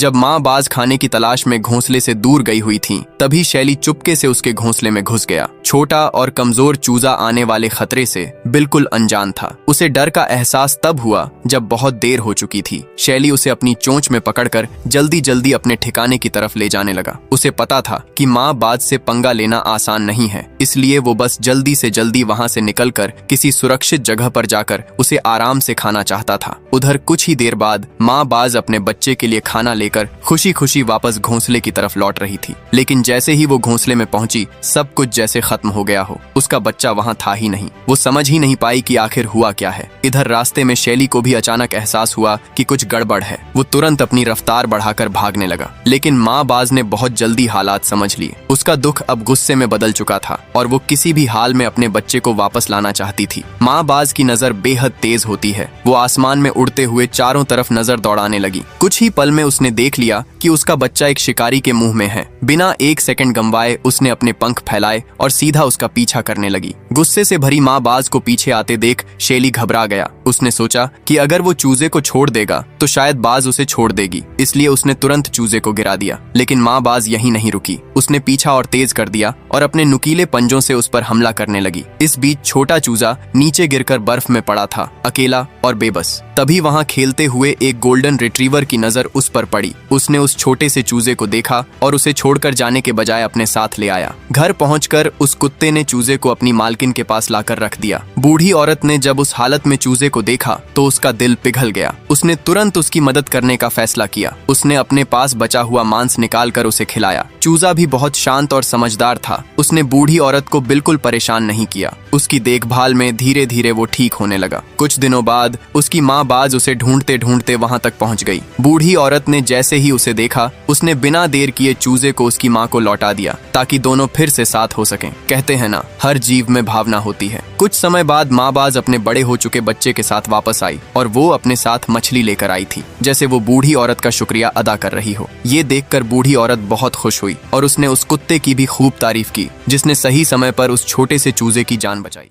जब माँ बाज खाने की तलाश में घोंसले से दूर गई हुई थी, तभी शैली चुपके से उसके घोंसले में घुस गया। छोटा और कमजोर चूजा आने वाले खतरे से बिल्कुल अनजान था। उसे डर का एहसास तब हुआ जब बहुत देर हो चुकी थी। शैली उसे अपनी चोंच में पकड़कर जल्दी जल्दी अपने ठिकाने की तरफ ले जाने लगा। उसे पता था कि माँ बाज से पंगा लेना आसान नहीं है, इसलिए वो बस जल्दी से जल्दी वहां से निकलकर किसी सुरक्षित जगह पर जाकर उसे आराम से खाना चाहता था। उधर कुछ ही देर बाद माँ बाज अपने बच्चे के लिए खाना लेकर खुशी खुशी वापस घोंसले की तरफ लौट रही थी। लेकिन जैसे ही वो घोंसले में पहुंची, सब कुछ जैसे खत्म हो गया हो। उसका बच्चा वहां था ही नहीं। वो समझ ही नहीं पाई कि आखिर हुआ क्या है। इधर रास्ते में शैली को भी अचानक एहसास हुआ कि कुछ गड़बड़ है। वो तुरंत अपनी रफ्तार बढ़ाकर भागने लगा, लेकिन माँ बाज ने बहुत जल्दी हालात समझ लिए। उसका दुख अब गुस्से में बदल चुका था और वो किसी भी हाल में अपने बच्चे को वापस लाना चाहती थी। माँ बाज की नजर बेहद तेज होती है। वो आसमान में उड़ते हुए चारों तरफ नजर दौड़ाने लगी। कुछ ही पल में उसने देख लिया कि उसका बच्चा एक शिकारी के मुंह में है। बिना एक सेकंड गंवाए उसने अपने पंख फैलाए और सीधा उसका पीछा करने लगी। गुस्से से भरी माँ बाज को पीछे आते देख शैली घबरा गया। उसने सोचा कि अगर वो चूजे को छोड़ देगा तो शायद बाज उसे छोड़ देगी, इसलिए उसने तुरंत चूजे को गिरा दिया। लेकिन माँ बाज यहीं नहीं रुकी। उसने पीछा और तेज कर दिया और अपने नुकीले पंजों से उस पर हमला करने लगी। इस बीच छोटा चूजा नीचे गिरकर बर्फ में पड़ा था, अकेला और बेबस। तभी वहां खेलते हुए एक गोल्डन रिट्रीवर की नजर उस पर पड़ी। उसने उस छोटे से चूजे को देखा और उसे छोड़कर जाने के बजाय अपने साथ ले आया। घर पहुंचकर उस कुत्ते ने चूजे को अपनी मालकिन के पास लाकर रख दिया। बूढ़ी औरत ने जब उस हालत में चूजे को देखा तो उसका दिल पिघल गया। उसने तुरंत उसकी मदद करने का फैसला किया। उसने अपने पास बचा हुआ मांस निकालकर उसे खिलाया। चूजा भी बहुत शांत और समझदार था। उसने बूढ़ी औरत को बिल्कुल परेशान नहीं किया। उसकी देखभाल में धीरे धीरे वो ठीक होने लगा। कुछ दिनों बाद उसकी माँ बाज उसे ढूंढते ढूंढते वहां तक पहुंच गई। बूढ़ी औरत ने जैसे ही उसे देखा, उसने बिना देर किए चूजे को उसकी माँ को लौटा दिया ताकि दोनों फिर से साथ हो सकें। कहते हैं ना, हर जीव में भावना होती है। कुछ समय बाद माँ बाज अपने बड़े हो चुके बच्चे के साथ वापस आई और वो अपने साथ मछली लेकर आई थी, जैसे वो बूढ़ी औरत का शुक्रिया अदा कर रही हो। ये देखकर बूढ़ी औरत बहुत खुश हुई और उसने उस कुत्ते की भी खूब तारीफ की जिसने सही समय पर उस छोटे से चूजे की जान बचाई।